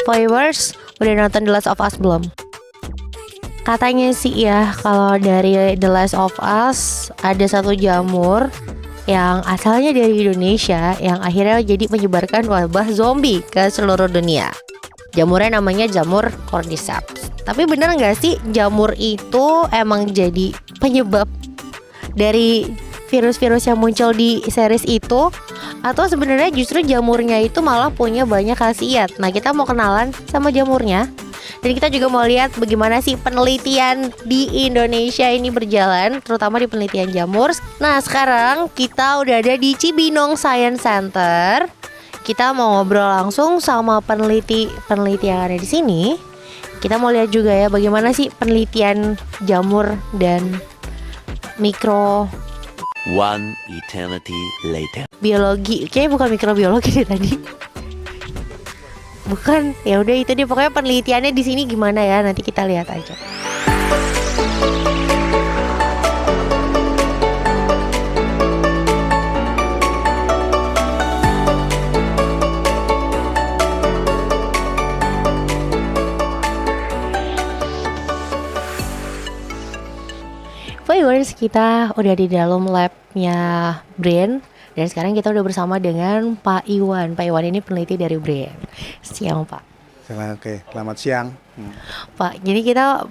Viewers, udah nonton The Last of Us belum? Katanya sih ya, kalau dari The Last of Us ada satu jamur yang asalnya dari Indonesia yang akhirnya jadi menyebarkan wabah zombie ke seluruh dunia. Jamurnya namanya jamur Cordyceps. Tapi bener nggak sih jamur itu emang jadi penyebab dari virus-virus yang muncul di series itu? Atau sebenarnya justru jamurnya itu malah punya banyak khasiat? Nah, kita mau kenalan sama jamurnya. Dan kita juga mau lihat bagaimana sih penelitian di Indonesia ini berjalan, terutama di penelitian jamur. Nah, sekarang kita udah ada di Cibinong Science Center. Kita mau ngobrol langsung sama peneliti yang ada di sini. Kita mau lihat juga ya bagaimana sih penelitian jamur dan mikro One eternity later. biologi. Kayaknya bukan mikrobiologi deh tadi. Bukan, ya udah itu deh, pokoknya penelitiannya di sini gimana ya, nanti kita lihat aja. Viewers, kita udah di dalam labnya Brain. Dan sekarang kita udah bersama dengan Pak Iwan. Pak Iwan ini peneliti dari Brain. Siang Pak. Oke, selamat siang. Pak, jadi kita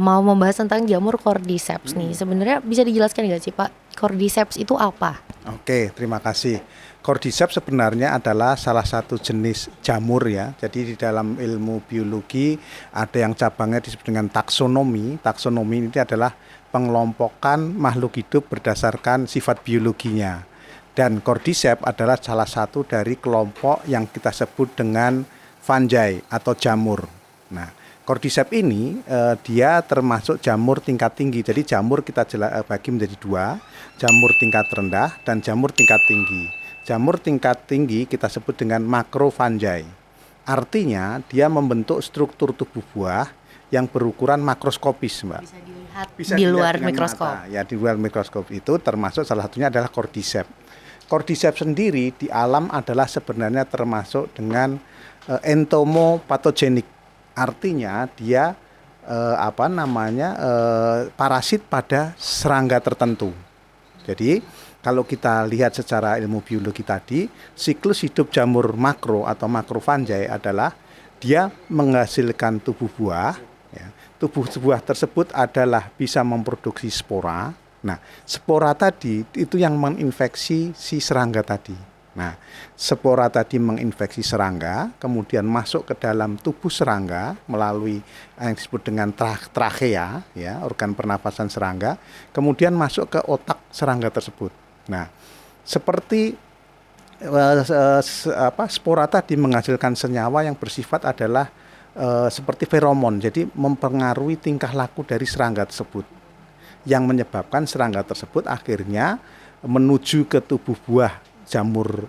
mau membahas tentang jamur Cordyceps nih. Sebenarnya bisa dijelaskan nggak sih Pak, Cordyceps itu apa? Oke, terima kasih. Cordyceps sebenarnya adalah salah satu jenis jamur ya. Jadi di dalam ilmu biologi ada yang cabangnya disebut dengan taksonomi. Taksonomi ini adalah pengelompokan makhluk hidup berdasarkan sifat biologinya. Dan Cordyceps adalah salah satu dari kelompok yang kita sebut dengan fungi atau jamur. Nah, Cordyceps ini dia termasuk jamur tingkat tinggi. Jadi jamur kita bagi menjadi dua, jamur tingkat rendah dan jamur tingkat tinggi. Jamur tingkat tinggi kita sebut dengan makrofungi. Artinya dia membentuk struktur tubuh buah yang berukuran makroskopis, Mbak. Bisa di luar mikroskop. Mata. Ya, di luar mikroskop itu termasuk salah satunya adalah Cordyceps. Cordyceps sendiri di alam adalah sebenarnya termasuk dengan entomopatogenik. Artinya dia parasit pada serangga tertentu. Jadi kalau kita lihat secara ilmu biologi tadi, siklus hidup jamur makro atau makrofungi adalah dia menghasilkan tubuh buah. Ya. Tubuh buah tersebut adalah bisa memproduksi spora. Nah, spora tadi itu yang menginfeksi si serangga tadi. Nah, spora tadi menginfeksi serangga, kemudian masuk ke dalam tubuh serangga melalui yang disebut dengan trachea, ya, organ pernapasan serangga, kemudian masuk ke otak serangga tersebut. Nah, seperti spora tadi menghasilkan senyawa yang bersifat adalah seperti feromon, jadi mempengaruhi tingkah laku dari serangga tersebut, yang menyebabkan serangga tersebut akhirnya menuju ke tubuh buah jamur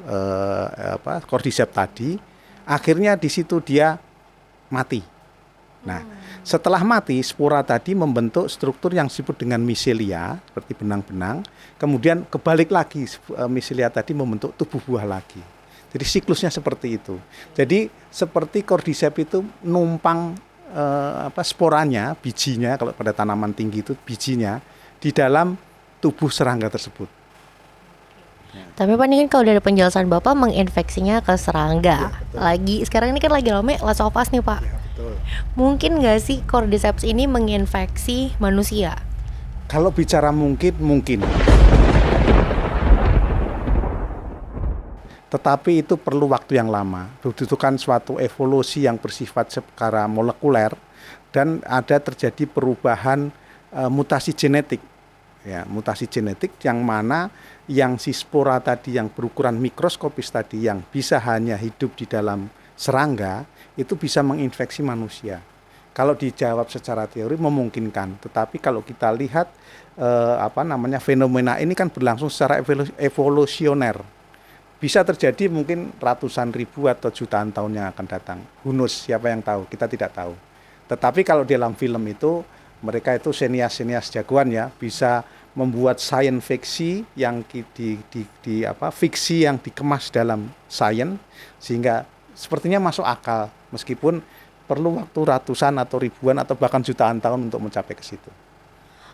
Cordyceps tadi, akhirnya di situ dia mati. Nah, setelah mati, spora tadi membentuk struktur yang disebut dengan micelia, seperti benang-benang, kemudian kebalik lagi micelia tadi membentuk tubuh buah lagi. Jadi siklusnya seperti itu. Jadi seperti Cordyceps itu numpang sporanya, bijinya, kalau pada tanaman tinggi itu bijinya di dalam tubuh serangga tersebut. Tapi Pak, ini kan kalau dari penjelasan Bapak menginfeksinya ke serangga. Ya, sekarang ini kan lagi rame Last of Us nih Pak. Ya, betul. Mungkin nggak sih Cordyceps ini menginfeksi manusia? Kalau bicara mungkin. Tetapi itu perlu waktu yang lama, dibutuhkan suatu evolusi yang bersifat secara molekuler dan ada terjadi perubahan mutasi genetik. Ya, mutasi genetik yang mana yang si spora tadi yang berukuran mikroskopis tadi yang bisa hanya hidup di dalam serangga itu bisa menginfeksi manusia. Kalau dijawab secara teori memungkinkan, tetapi kalau kita lihat fenomena ini kan berlangsung secara evolusioner. Bisa terjadi mungkin ratusan ribu atau jutaan tahun yang akan datang. Who knows, siapa yang tahu? Kita tidak tahu. Tetapi kalau di dalam film itu, mereka itu senias jagoan ya, bisa membuat science fiksi yang fiksi yang dikemas dalam science, sehingga sepertinya masuk akal Meskipun perlu waktu ratusan atau ribuan atau bahkan jutaan tahun untuk mencapai ke situ.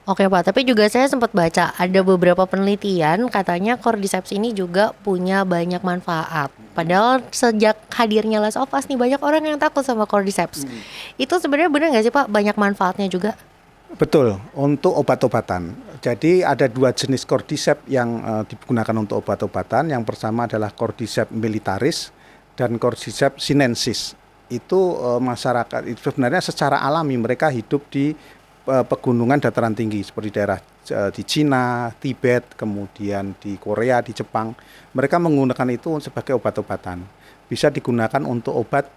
Oke Pak, tapi juga saya sempat baca ada beberapa penelitian katanya Cordyceps ini juga punya banyak manfaat. Padahal sejak hadirnya Last of Us nih banyak orang yang takut sama Cordyceps. Itu sebenarnya benar nggak sih Pak, banyak manfaatnya juga? Betul, untuk obat-obatan. Jadi ada 2 jenis Cordyceps yang digunakan untuk obat-obatan. Yang pertama adalah Cordyceps militaris dan Cordyceps sinensis. Itu masyarakat itu sebenarnya secara alami mereka hidup di pegunungan dataran tinggi seperti daerah di Cina, Tibet, kemudian di Korea, di Jepang. Mereka menggunakan itu sebagai obat-obatan. Bisa digunakan untuk obat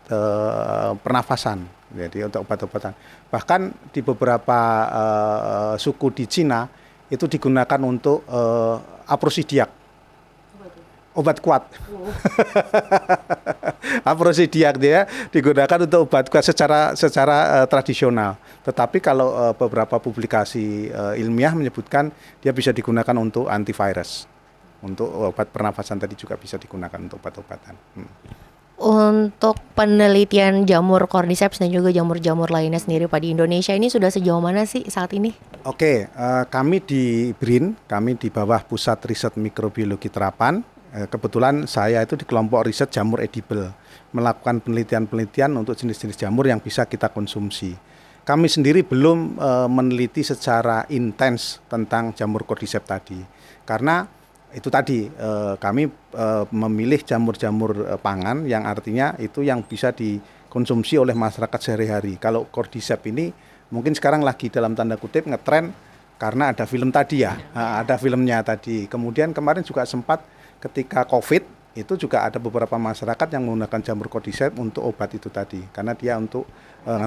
pernafasan, jadi untuk obat-obatan. Bahkan di beberapa suku di Cina itu digunakan untuk aprosidiak, obat kuat. Aprosidiak dia digunakan untuk obat kuat secara tradisional. Tetapi kalau beberapa publikasi ilmiah menyebutkan dia bisa digunakan untuk antivirus. Untuk obat pernafasan tadi juga bisa digunakan untuk obat-obatan. Untuk penelitian jamur Cordyceps dan juga jamur-jamur lainnya sendiri Pak di Indonesia ini sudah sejauh mana sih saat ini? Oke, kami di BRIN, kami di bawah Pusat Riset Mikrobiologi Terapan. Kebetulan saya itu di kelompok riset jamur edible, melakukan penelitian-penelitian untuk jenis-jenis jamur yang bisa kita konsumsi. Kami sendiri belum meneliti secara intens tentang jamur Cordyceps tadi, karena itu tadi kami memilih jamur-jamur pangan yang artinya itu yang bisa dikonsumsi oleh masyarakat sehari-hari. Kalau Cordyceps ini mungkin sekarang lagi dalam tanda kutip ngetren karena ada film tadi ya, ada filmnya tadi. Kemudian kemarin juga sempat ketika COVID itu juga ada beberapa masyarakat yang menggunakan jamur Cordyceps untuk obat itu tadi, karena dia untuk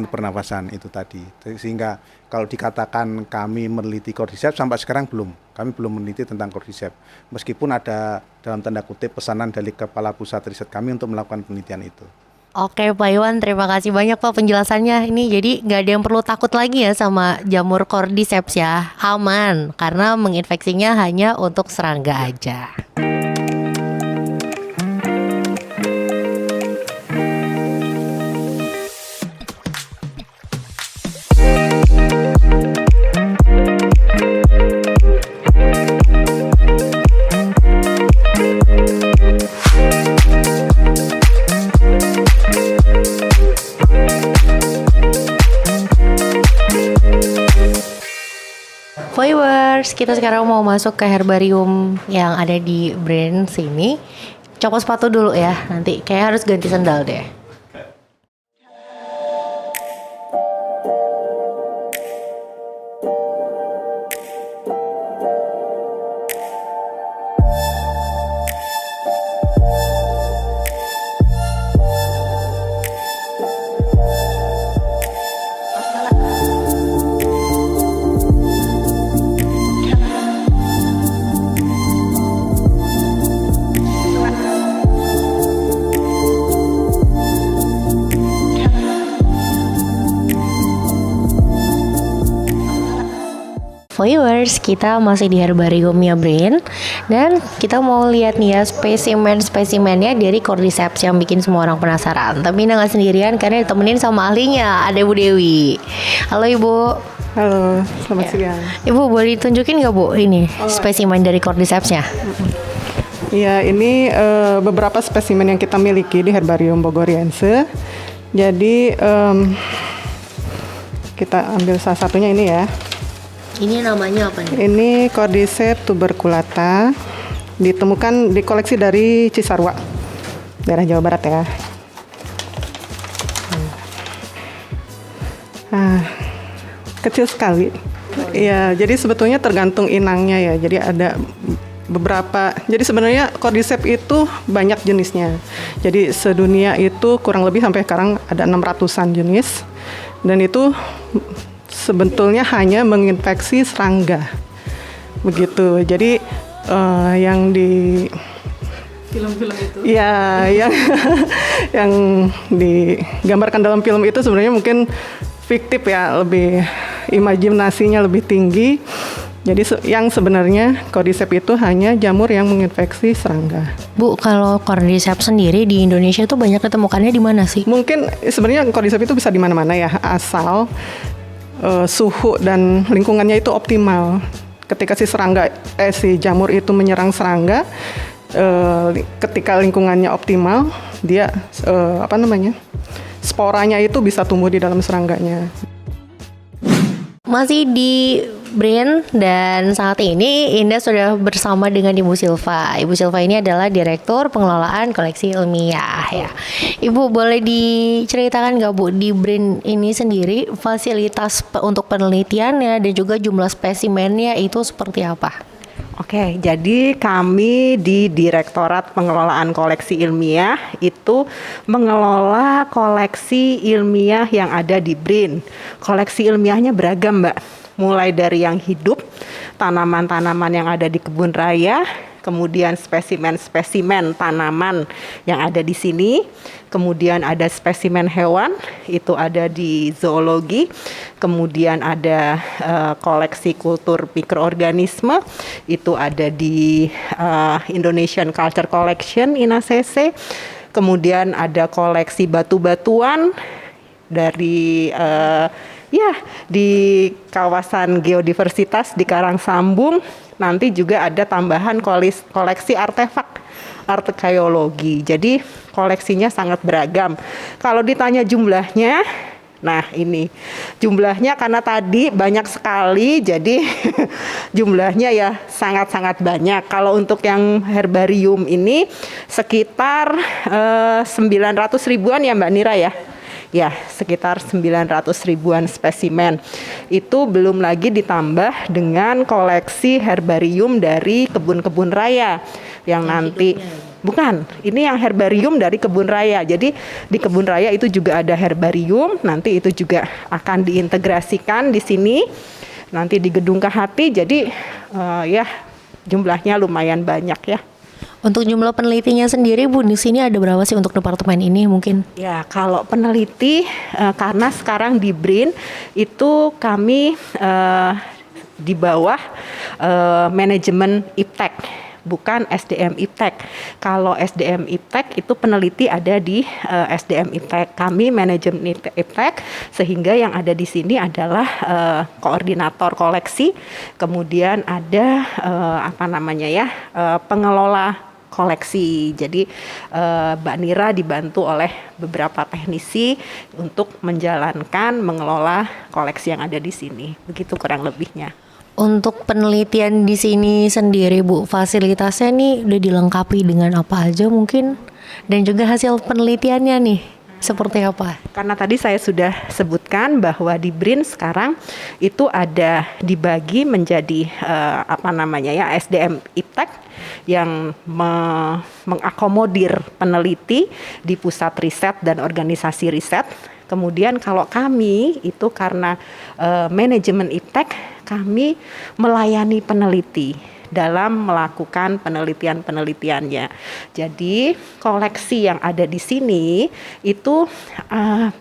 pernafasan itu tadi. Sehingga kalau dikatakan kami meneliti Cordyceps sampai sekarang kami belum meneliti tentang Cordyceps. Meskipun ada dalam tanda kutip pesanan dari kepala pusat riset kami untuk melakukan penelitian itu. Oke Pak Iwan, terima kasih banyak Pak penjelasannya. Ini jadi nggak ada yang perlu takut lagi ya sama jamur Cordyceps ya, aman karena menginfeksinya hanya untuk serangga aja. Viewers, kita sekarang mau masuk ke herbarium yang ada di BRIN sini. Copot sepatu dulu ya, nanti kayak harus ganti sandal deh. Viewers, kita masih di herbariumnya BRIN dan kita mau lihat nih ya spesimennya dari Cordyceps yang bikin semua orang penasaran. Tapi nggak sendirian karena ditemenin sama ahlinya, ada Ibu Dewi. Halo Ibu. Halo, selamat siang. Ibu boleh ditunjukin nggak Bu ini spesimen dari Cordycepsnya? Ya, ini beberapa spesimen yang kita miliki di Herbarium Bogoriense. Jadi kita ambil salah satunya ini ya. Ini namanya apa nih? Ini Cordyceps tuberculata, ditemukan di koleksi dari Cisarua, daerah Jawa Barat ya. Kecil sekali. Ya, jadi sebetulnya tergantung inangnya ya. Jadi ada beberapa. Jadi sebenarnya Cordyceps itu banyak jenisnya. Jadi sedunia itu kurang lebih sampai sekarang ada 600-an jenis. Dan itu sebetulnya hanya menginfeksi serangga, begitu. Jadi yang di film-film itu, ya, yang digambarkan dalam film itu sebenarnya mungkin fiktif ya, lebih imajinasinya lebih tinggi. Jadi yang sebenarnya cordyceps itu hanya jamur yang menginfeksi serangga. Bu, kalau cordyceps sendiri di Indonesia tuh banyak ditemukannya di mana sih? Mungkin sebenarnya cordyceps itu bisa di mana-mana ya, asal suhu dan lingkungannya itu optimal. Ketika si jamur itu menyerang serangga, ketika lingkungannya optimal, dia sporanya itu bisa tumbuh di dalam serangganya. Masih di BRIN dan saat ini Indah sudah bersama dengan Ibu Silva. Ibu Silva ini adalah Direktur Pengelolaan Koleksi Ilmiah ya. Ibu boleh diceritakan nggak Bu, di BRIN ini sendiri fasilitas untuk penelitiannya dan juga jumlah spesimennya itu seperti apa? Oke, jadi kami di Direktorat Pengelolaan Koleksi Ilmiah itu mengelola koleksi ilmiah yang ada di BRIN. Koleksi ilmiahnya beragam, Mbak. Mulai dari yang hidup, tanaman-tanaman yang ada di kebun raya, kemudian spesimen-spesimen tanaman yang ada di sini, kemudian ada spesimen hewan, itu ada di zoologi, kemudian ada koleksi kultur mikroorganisme, itu ada di Indonesian Culture Collection INACC, kemudian ada koleksi batu-batuan dari di kawasan geodiversitas di Karangsambung. Nanti juga ada tambahan koleksi arkeologi. Jadi koleksinya sangat beragam. Kalau ditanya jumlahnya, nah ini jumlahnya karena tadi banyak sekali, jadi jumlahnya ya sangat-sangat banyak. Kalau untuk yang herbarium ini sekitar 900 ribuan ya Mbak Nira ya. Ya, sekitar 900 ribuan spesimen. Itu belum lagi ditambah dengan koleksi herbarium dari kebun-kebun raya yang nanti bukan, ini yang herbarium dari kebun raya. Jadi di kebun raya itu juga ada herbarium, nanti itu juga akan diintegrasikan di sini. Nanti di Gedung Kahati. Jadi ya jumlahnya lumayan banyak ya. Untuk jumlah penelitinya sendiri Bu, di sini ada berapa sih untuk departemen ini mungkin? Ya, kalau peneliti karena sekarang di BRIN itu kami di bawah manajemen IPTEK, bukan SDM IPTEK. Kalau SDM IPTEK itu peneliti ada di SDM IPTEK. Kami manajemen IPTEK, sehingga yang ada di sini adalah koordinator koleksi, kemudian ada pengelola koleksi. Jadi Mbak Nira dibantu oleh beberapa teknisi untuk mengelola koleksi yang ada di sini. Begitu kurang lebihnya. Untuk penelitian di sini sendiri Bu, fasilitasnya nih udah dilengkapi dengan apa aja mungkin? Dan juga hasil penelitiannya nih seperti apa? Karena tadi saya sudah sebutkan bahwa di BRIN sekarang itu ada dibagi menjadi SDM IPTEK yang mengakomodir peneliti di pusat riset dan organisasi riset. Kemudian kalau kami itu karena manajemen IPTEK, kami melayani peneliti dalam melakukan penelitiannya. Jadi koleksi yang ada di sini itu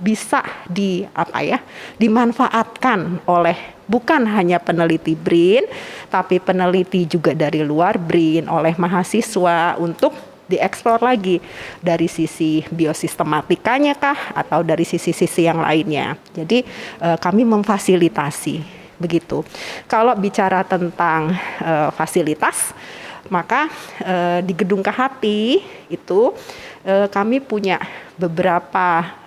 bisa dimanfaatkan oleh bukan hanya peneliti BRIN, tapi peneliti juga dari luar BRIN, oleh mahasiswa untuk dieksplor lagi dari sisi biosistematikanya kah atau dari sisi-sisi yang lainnya. Jadi kami memfasilitasi. Begitu. Kalau bicara tentang fasilitas, maka di Gedung Kahati itu kami punya beberapa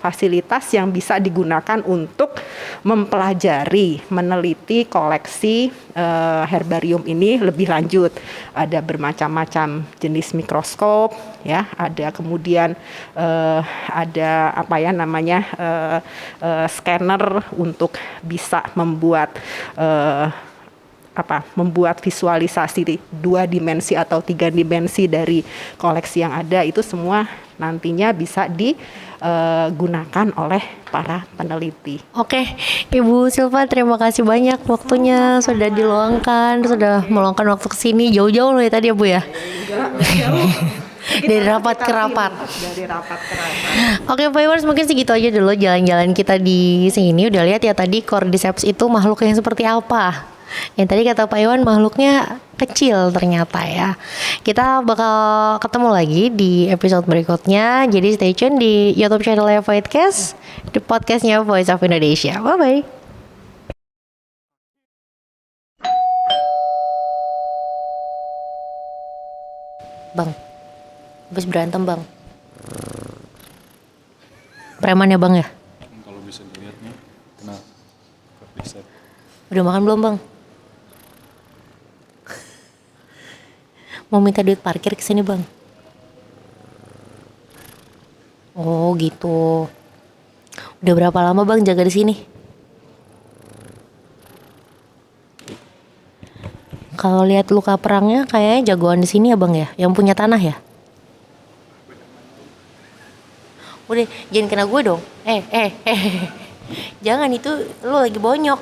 fasilitas yang bisa digunakan untuk mempelajari, meneliti koleksi herbarium ini lebih lanjut. Ada bermacam-macam jenis mikroskop, ya. Ada kemudian scanner untuk bisa membuat membuat visualisasi 2 dimensi atau 3 dimensi dari koleksi yang ada. Itu semua nantinya bisa digunakan oleh para peneliti. Oke, Ibu Silva, terima kasih banyak waktunya sudah diluangkan, sudah meluangkan waktu kesini jauh-jauh loh ya tadi ya Bu ya. Dari rapat ke rapat. Oke, viewers, mungkin segitu aja dulu jalan-jalan kita di sini. Udah lihat ya tadi cordyceps itu makhluk yang seperti apa. Yang tadi kata Pak Iwan makhluknya kecil ternyata ya. Kita bakal ketemu lagi di episode berikutnya. Jadi stay tune di YouTube channelnya Voidcast, di podcastnya Voice of Indonesia. Bye bye. Bang, habis berantem bang. Preman ya bang ya? Kalau bisa dilihat nih, kena riset. Udah makan belum bang? Mau minta duit parkir kesini bang. Oh gitu. Udah berapa lama bang jaga di sini? Kalau lihat luka perangnya kayaknya jagoan di sini ya bang ya, yang punya tanah ya. Udah jangan kena gue dong. Jangan, itu lu lagi bonyok.